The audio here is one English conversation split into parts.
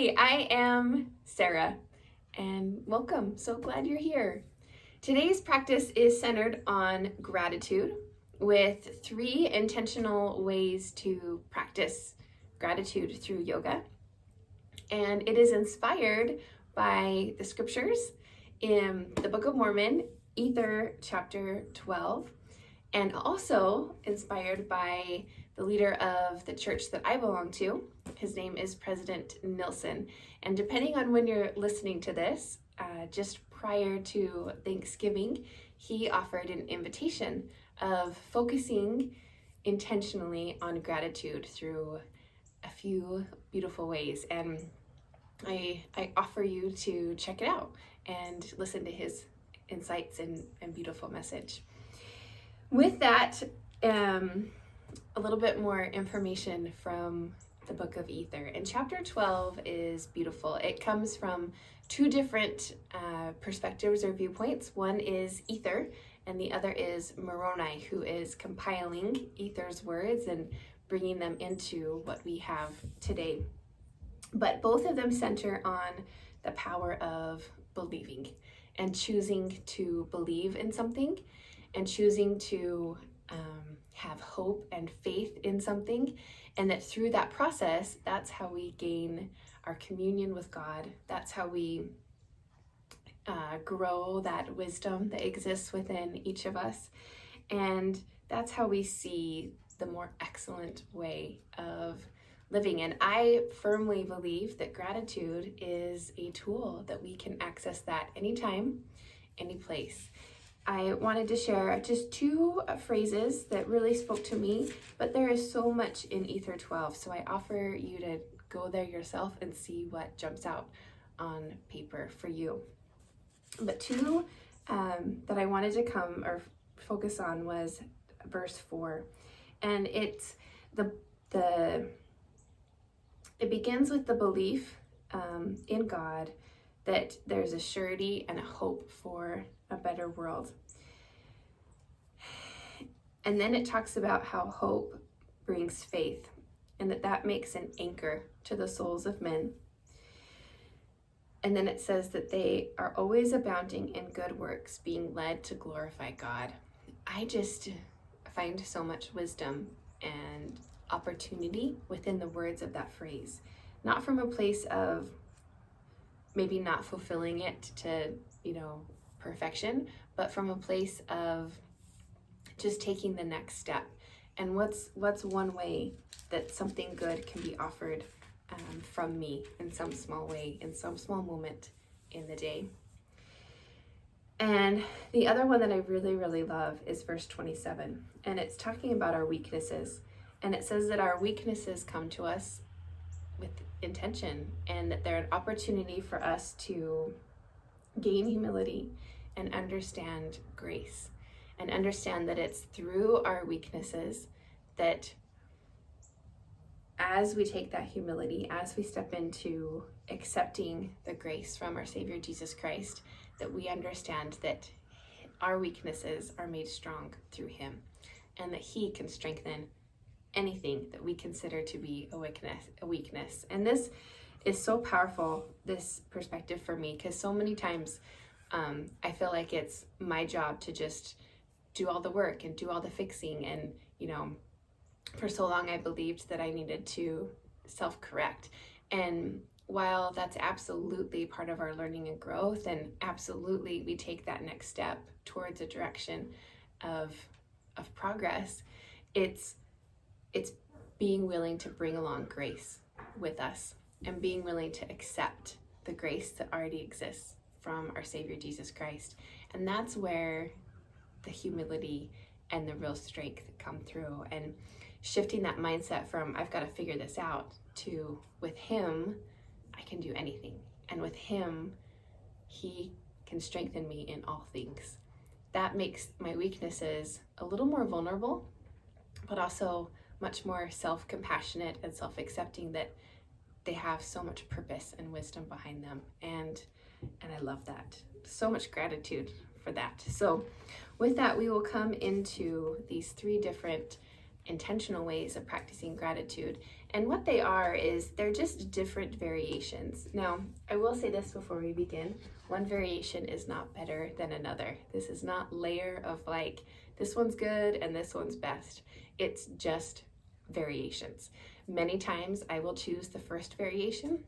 Hi, I am Sarah, and welcome. So glad you're here. Today's practice is centered on gratitude with 3 intentional ways to practice gratitude through yoga. And it is inspired by the scriptures in the Book of Mormon, Ether chapter 12, and also inspired by the leader of the church that I belong to. His name is President Nilsson. And depending on when you're listening to this, just prior to Thanksgiving, he offered an invitation of focusing intentionally on gratitude through a few beautiful ways. And I offer you to check it out and listen to his insights and beautiful message. With that, a little bit more information from the Book of Ether. And chapter 12 is beautiful. It comes from 2 different perspectives or viewpoints. One is Ether, and the other is Moroni, who is compiling Ether's words and bringing them into what we have today. But both of them center on the power of believing and choosing to believe in something and choosing to have hope and faith in something, and that through that process, that's how we gain our communion with God. That's how we grow that wisdom that exists within each of us, and that's how we see the more excellent way of living. And I firmly believe that gratitude is a tool that we can access that anytime, any place. I wanted to share just 2 phrases that really spoke to me, but there is so much in Ether 12, so I offer you to go there yourself and see what jumps out on paper for you. But 2 that I wanted to come or focus on was verse 4, and it begins with the belief in God that there's a surety and a hope for a better world. And then it talks about how hope brings faith, and that makes an anchor to the souls of men. And then it says that they are always abounding in good works, being led to glorify God. I just find so much wisdom and opportunity within the words of that phrase, not from a place of maybe not fulfilling it to, perfection, but from a place of just taking the next step. And what's one way that something good can be offered from me in some small way, in some small moment in the day. And the other one that I really, really love is verse 27. And it's talking about our weaknesses. And it says that our weaknesses come to us with intention, and that they're an opportunity for us to gain humility and understand grace, and understand that it's through our weaknesses that as we take that humility, as we step into accepting the grace from our Savior Jesus Christ, that we understand that our weaknesses are made strong through Him, and that He can strengthen anything that we consider to be a weakness. And this is so powerful, this perspective for me, because so many times I feel like it's my job to just do all the work and do all the fixing. And, for so long I believed that I needed to self-correct. And while that's absolutely part of our learning and growth, and absolutely we take that next step towards a direction of progress, it's being willing to bring along grace with us, and being willing to accept the grace that already exists from our Savior Jesus Christ. And that's where the humility and the real strength come through, and shifting that mindset from I've got to figure this out to with Him I can do anything, and with Him He can strengthen me in all things. That makes my weaknesses a little more vulnerable, but also much more self-compassionate and self-accepting, that they have so much purpose and wisdom behind them. And I love that. So much gratitude for that. So with that, we will come into these 3 different intentional ways of practicing gratitude. And what they are is they're just different variations. Now, I will say this before we begin. One variation is not better than another. This is not layer of like, this one's good and this one's best. It's just variations. Many times I will choose the first variation,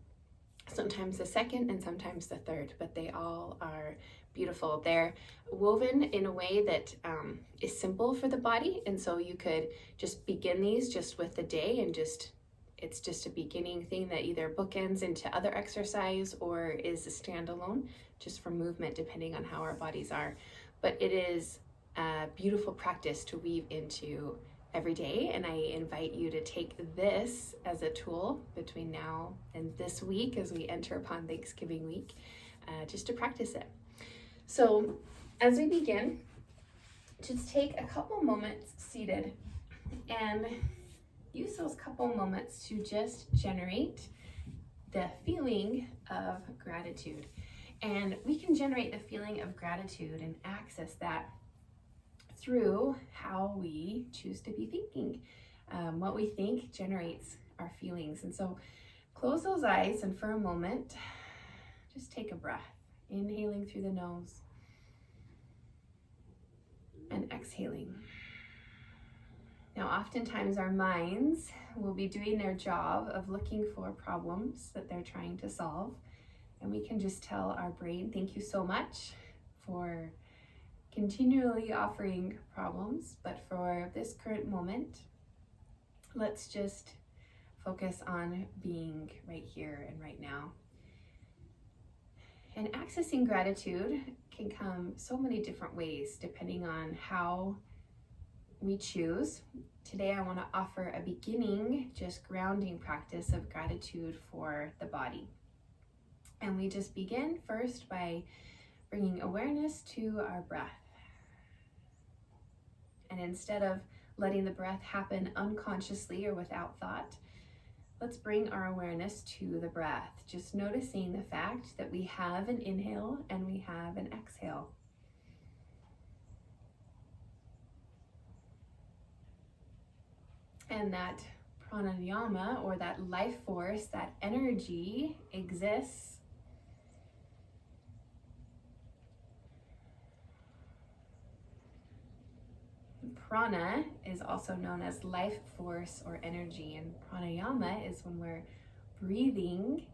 sometimes the second, and sometimes the third, but they all are beautiful. They're woven in a way that is simple for the body, and so you could just begin these just with the day and it's just a beginning thing that either bookends into other exercise or is a standalone just for movement depending on how our bodies are. But it is a beautiful practice to weave into every day, and I invite you to take this as a tool between now and this week as we enter upon Thanksgiving week, just to practice it. So as we begin, just take a couple moments seated and use those couple moments to just generate the feeling of gratitude. And we can generate the feeling of gratitude and access that through how we choose to be thinking. What we think generates our feelings. And so close those eyes and for a moment, just take a breath, inhaling through the nose and exhaling. Now, oftentimes our minds will be doing their job of looking for problems that they're trying to solve. And we can just tell our brain, thank you so much for continually offering problems, but for this current moment, let's just focus on being right here and right now. And accessing gratitude can come so many different ways depending on how we choose. Today I want to offer a beginning, just grounding practice of gratitude for the body. And we just begin first by bringing awareness to our breath. And instead of letting the breath happen unconsciously or without thought, let's bring our awareness to the breath, just noticing the fact that we have an inhale and we have an exhale. And that pranayama, or that life force, that energy exists Prana is also known as life force or energy, and pranayama is when we're breathing,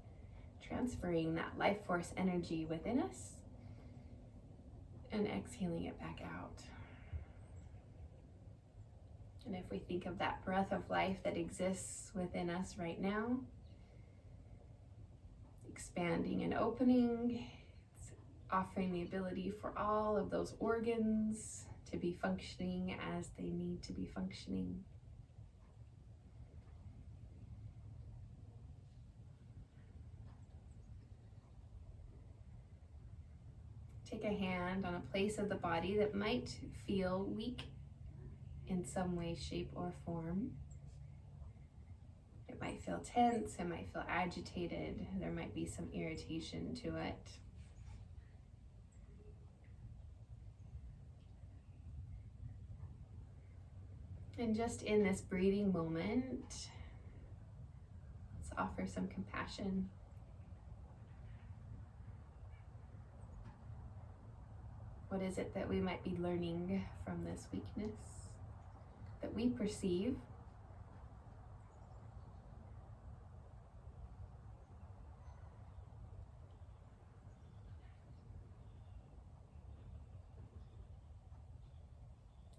transferring that life force energy within us and exhaling it back out. And if we think of that breath of life that exists within us right now, expanding and opening, it's offering the ability for all of those organs to be functioning as they need to be functioning. Take a hand on a place of the body that might feel weak in some way, shape, or form. It might feel tense, it might feel agitated, there might be some irritation to it. And just in this breathing moment, let's offer some compassion. What is it that we might be learning from this weakness that we perceive?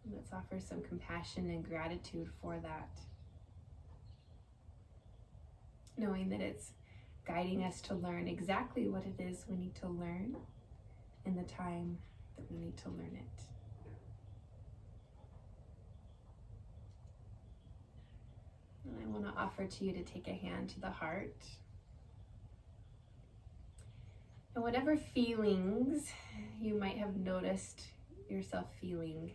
And let's offer some compassion and gratitude for that. Knowing that it's guiding us to learn exactly what it is we need to learn in the time that we need to learn it. And I want to offer to you to take a hand to the heart. And whatever feelings you might have noticed yourself feeling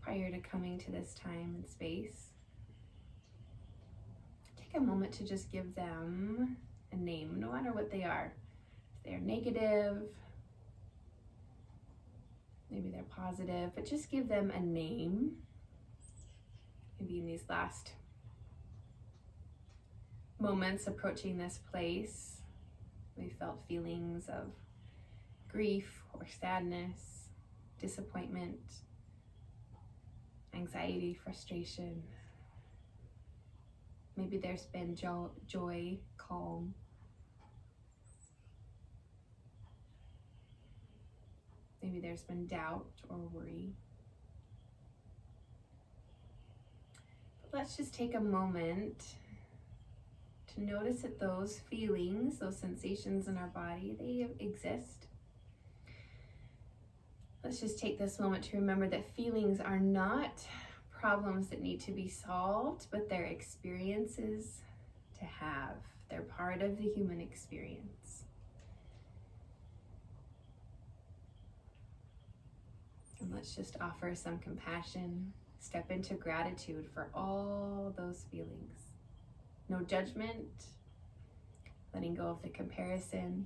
prior to coming to this time and space, take a moment to just give them a name, no matter what they are. If they're negative, maybe they're positive, but just give them a name. Maybe in these last moments approaching this place, we felt feelings of grief or sadness, disappointment, anxiety, frustration. Maybe there's been joy, calm. Maybe there's been doubt or worry. But let's just take a moment to notice that those feelings, those sensations in our body, they exist. Let's just take this moment to remember that feelings are not problems that need to be solved, but they're experiences to have. They're part of the human experience. And let's just offer some compassion, step into gratitude for all those feelings. No judgment, letting go of the comparison,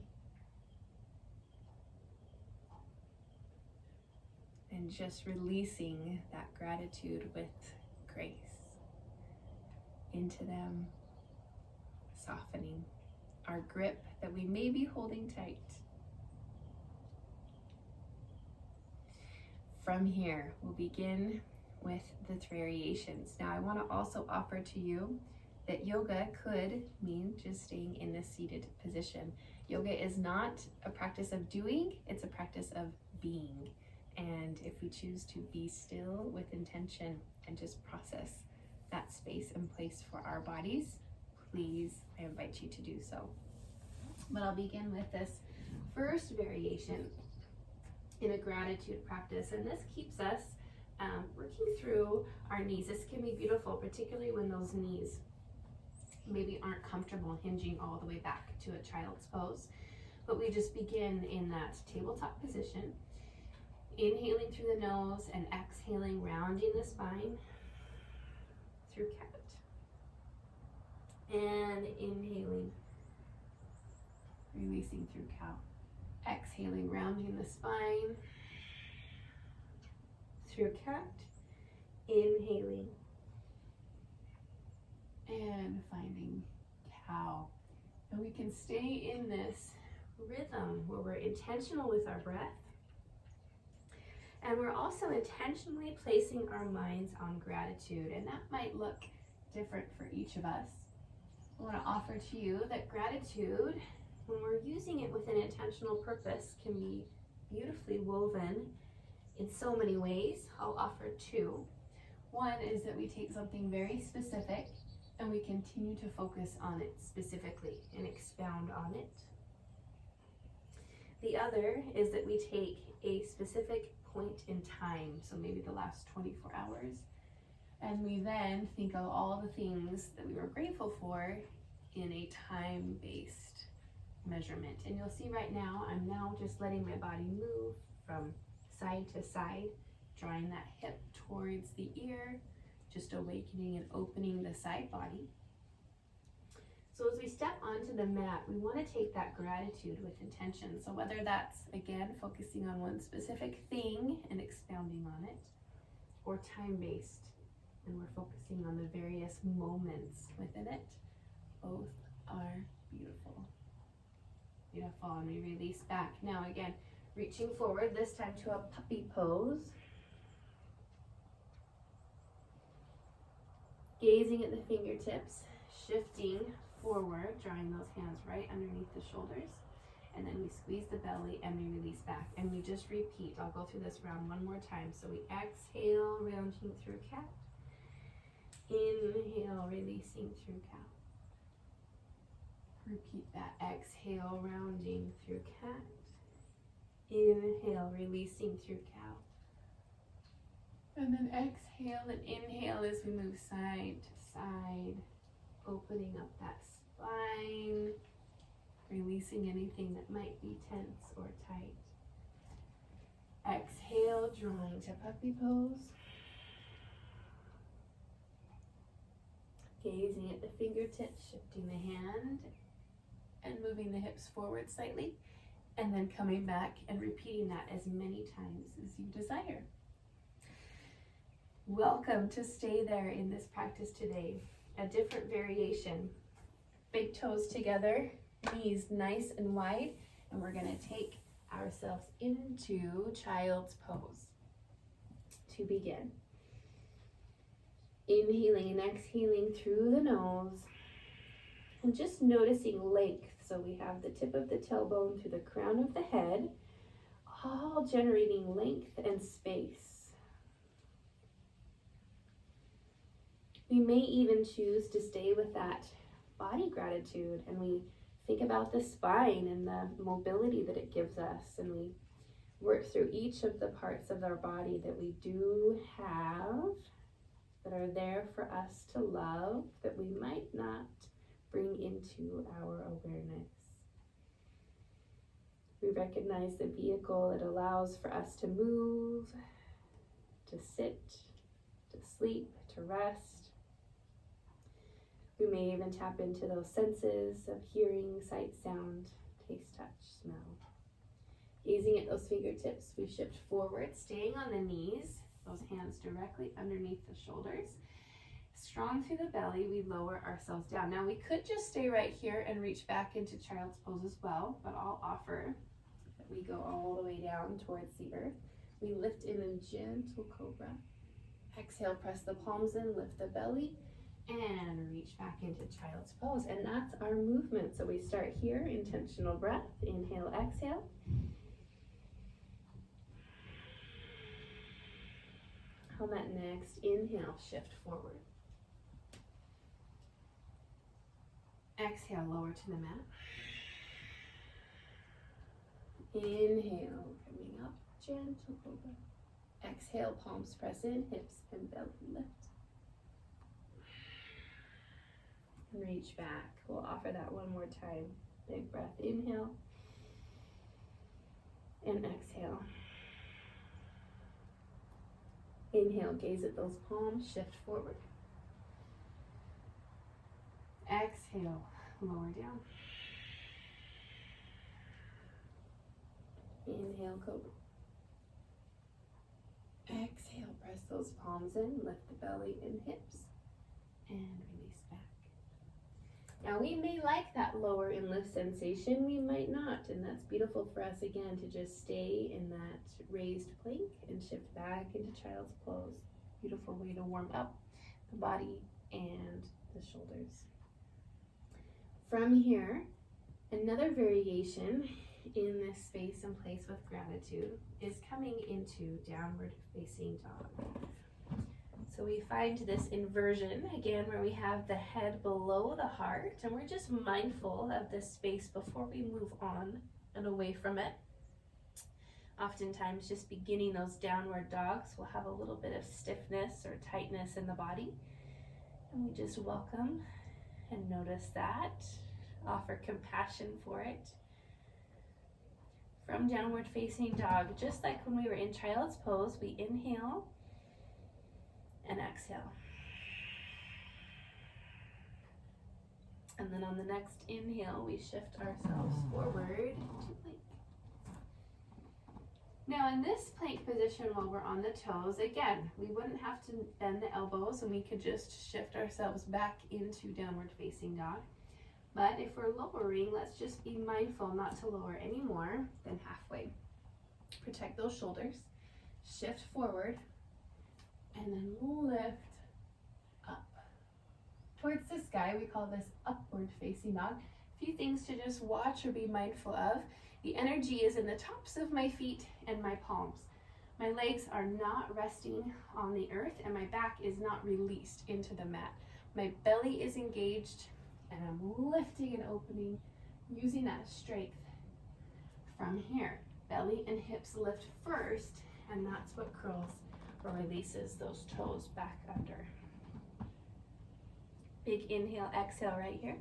and just releasing that gratitude with grace into them, softening our grip that we may be holding tight. From here, we'll begin with the variations. Now, I want to also offer to you that yoga could mean just staying in this seated position. Yoga is not a practice of doing, it's a practice of being. And if we choose to be still with intention and just process that space and place for our bodies, please, I invite you to do so. But I'll begin with this first variation in a gratitude practice. And this keeps us working through our knees. This can be beautiful, particularly when those knees maybe aren't comfortable hinging all the way back to a child's pose. But we just begin in that tabletop position, inhaling through the nose and exhaling, rounding the spine through cat. And inhaling, releasing through cow. Exhaling, rounding the spine through cat. Inhaling and finding cow. And we can stay in this rhythm where we're intentional with our breath. And we're also intentionally placing our minds on gratitude. And that might look different for each of us. I want to offer to you that gratitude, when we're using it with an intentional purpose, can be beautifully woven in so many ways. I'll offer two. One is that we take something very specific and we continue to focus on it specifically and expound on it. The other is that we take a specific point in time, so maybe the last 24 hours, and we then think of all the things that we were grateful for in a time-based measurement. And you'll see right now, I'm now just letting my body move from side to side, drawing that hip towards the ear, just awakening and opening the side body. So as we step onto the mat, we want to take that gratitude with intention. So whether that's, again, focusing on one specific thing and expounding on it, or time-based, and we're focusing on the various moments within it, both are beautiful. Beautiful, and we release back. Now again, reaching forward, this time to a puppy pose. Gazing at the fingertips, shifting forward, drawing those hands right underneath the shoulders. And then we squeeze the belly and we release back. And we just repeat. I'll go through this round one more time. So we exhale, rounding through cat. Inhale, releasing through cow. Repeat that. Exhale, rounding through cat. Inhale, releasing through cow. And then exhale and inhale as we move side to side, opening up that spine, releasing anything that might be tense or tight. Exhale, drawing to puppy pose. Gazing at the fingertips, shifting the hand and moving the hips forward slightly, and then coming back and repeating that as many times as you desire. Welcome to stay there in this practice today. A different variation Big toes together, knees nice and wide, and we're gonna take ourselves into child's pose to begin. Inhaling and exhaling through the nose, and just noticing length. So we have the tip of the tailbone to the crown of the head, all generating length and space. We may even choose to stay with that body gratitude, and we think about the spine and the mobility that it gives us, and we work through each of the parts of our body that we do have, that are there for us to love, that we might not bring into our awareness. We recognize the vehicle that allows for us to move, to sit, to sleep, to rest. We may even tap into those senses of hearing, sight, sound, taste, touch, smell. Gazing at those fingertips, we shift forward, staying on the knees, those hands directly underneath the shoulders. Strong through the belly, we lower ourselves down. Now we could just stay right here and reach back into child's pose as well, but I'll offer that we go all the way down towards the earth. We lift in a gentle cobra. Exhale, press the palms in, lift the belly, and reach back into child's pose. And that's our movement. So we start here, intentional breath, inhale, exhale. On that next inhale, shift forward. Exhale, lower to the mat. Inhale, coming up, gentle cobra. Exhale, palms press in, hips and belly lift. And reach back. We'll offer that one more time. Big breath, inhale. And exhale. Inhale, gaze at those palms, shift forward. Exhale, lower down. Inhale, cobra. Exhale, press those palms in, lift the belly and hips, and release back. Now we may like that lower and lift sensation, we might not, and that's beautiful for us again to just stay in that raised plank and shift back into child's pose. Beautiful way to warm up the body and the shoulders. From here, another variation in this space and place with gratitude is coming into downward facing dog. So we find this inversion, again, where we have the head below the heart, and we're just mindful of this space before we move on and away from it. Oftentimes, just beginning those downward dogs will have a little bit of stiffness or tightness in the body. And we just welcome and notice that, offer compassion for it. From downward facing dog, just like when we were in child's pose, we inhale and exhale. And then on the next inhale, we shift ourselves forward to plank. Now in this plank position while we're on the toes, again, we wouldn't have to bend the elbows and we could just shift ourselves back into downward facing dog. But if we're lowering, let's just be mindful not to lower any more than halfway. Protect those shoulders, shift forward, and then lift up. Towards the sky, we call this upward facing dog. A few things to just watch or be mindful of. The energy is in the tops of my feet and my palms. My legs are not resting on the earth and my back is not released into the mat. My belly is engaged and I'm lifting and opening, using that strength from here. Belly and hips lift first, and that's what curls or releases those toes back under. Big inhale, exhale right here.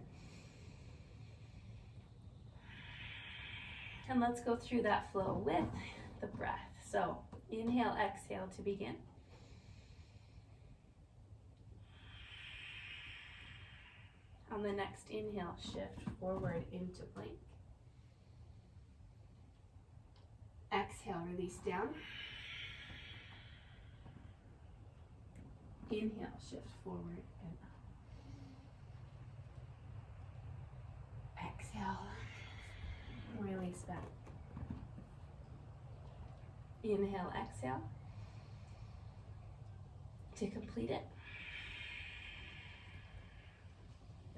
And let's go through that flow with the breath. So inhale, exhale to begin. On the next inhale, shift forward into plank. Exhale, release down. Inhale, shift forward and up. exhale. Release back. Inhale, exhale. To complete it.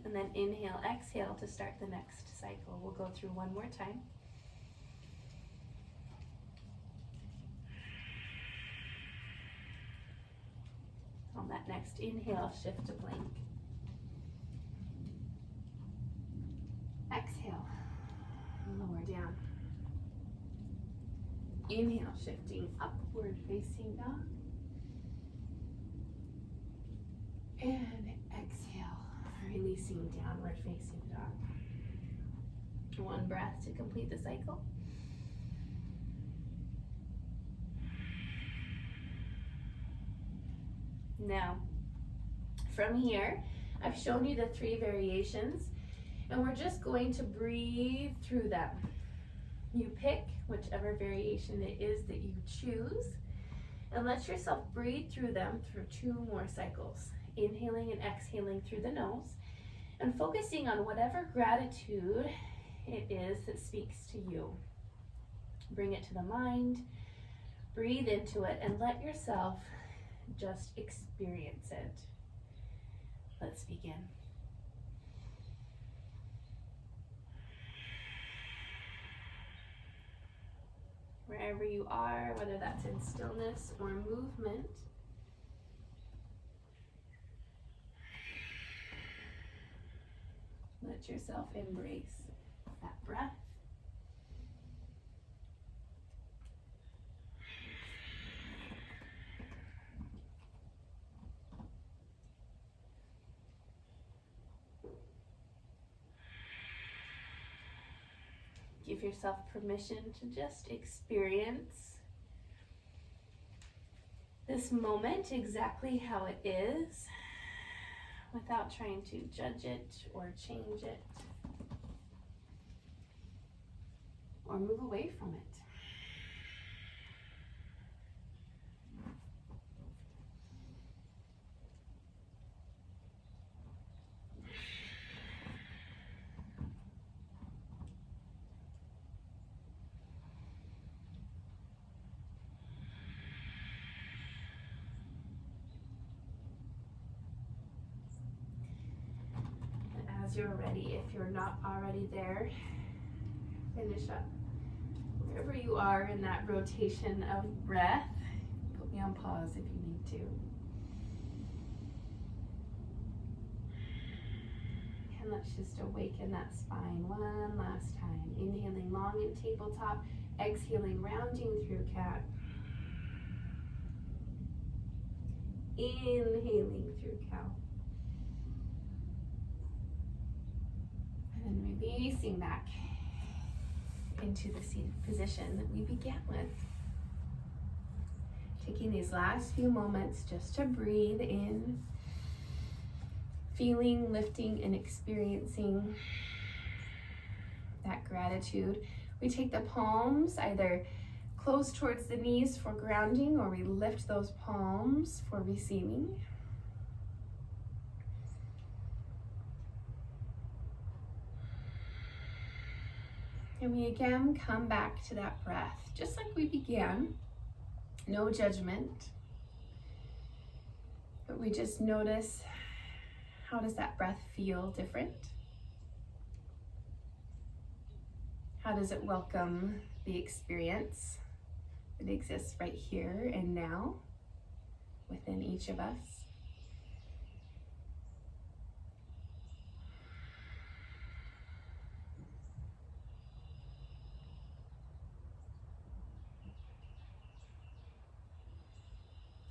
And then inhale, exhale to start the next cycle. We'll go through one more time. On that next inhale, shift to plank. Exhale, lower down. Inhale, shifting upward facing dog. And exhale, releasing downward facing dog. One breath to complete the cycle. Now, from here, I've shown you the 3 variations, and we're just going to breathe through them. You pick whichever variation it is that you choose, and let yourself breathe through them through 2 more cycles. Inhaling and exhaling through the nose, and focusing on whatever gratitude it is that speaks to you. Bring it to the mind, breathe into it, and let yourself just experience it. Let's begin. Wherever you are, whether that's in stillness or movement, let yourself embrace that breath. Give yourself permission to just experience this moment exactly how it is, without trying to judge it or change it or move away from it. As you're ready, if you're not already there, finish up wherever you are in that rotation of breath. Put me on pause if you need to. And let's just awaken that spine one last time. Inhaling long in tabletop, exhaling, rounding through cat. Inhaling through cow. And releasing back into the seated position that we began with. Taking these last few moments just to breathe in, feeling, lifting, and experiencing that gratitude. We take the palms either close towards the knees for grounding, or we lift those palms for receiving. And we again come back to that breath, just like we began. No judgment, but we just notice, how does that breath feel different? How does it welcome the experience that exists right here and now within each of us?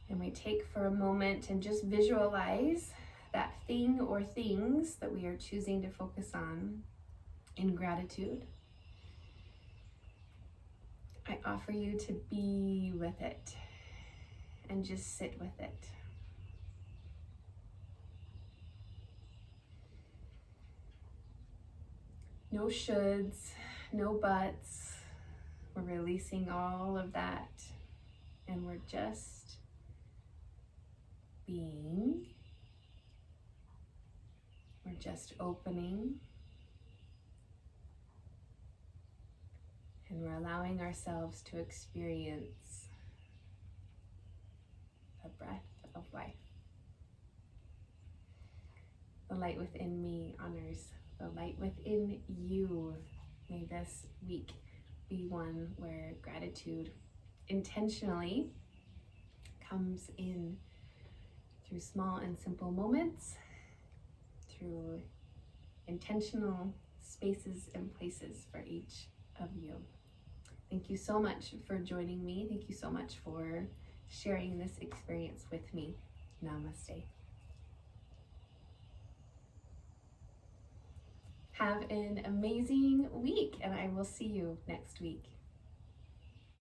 And we take for a moment and just visualize that thing or things that we are choosing to focus on in gratitude. I offer you to be with it and just sit with it. No shoulds, no buts. We're releasing all of that, and we're just being. We're just opening And we're allowing ourselves to experience the breath of life. The light within me honors the light within you. May this week be one where gratitude intentionally comes in through small and simple moments, through intentional spaces and places for each of you. Thank you so much for joining me. Thank you so much for sharing this experience with me. Namaste. Have an amazing week, and I will see you next week.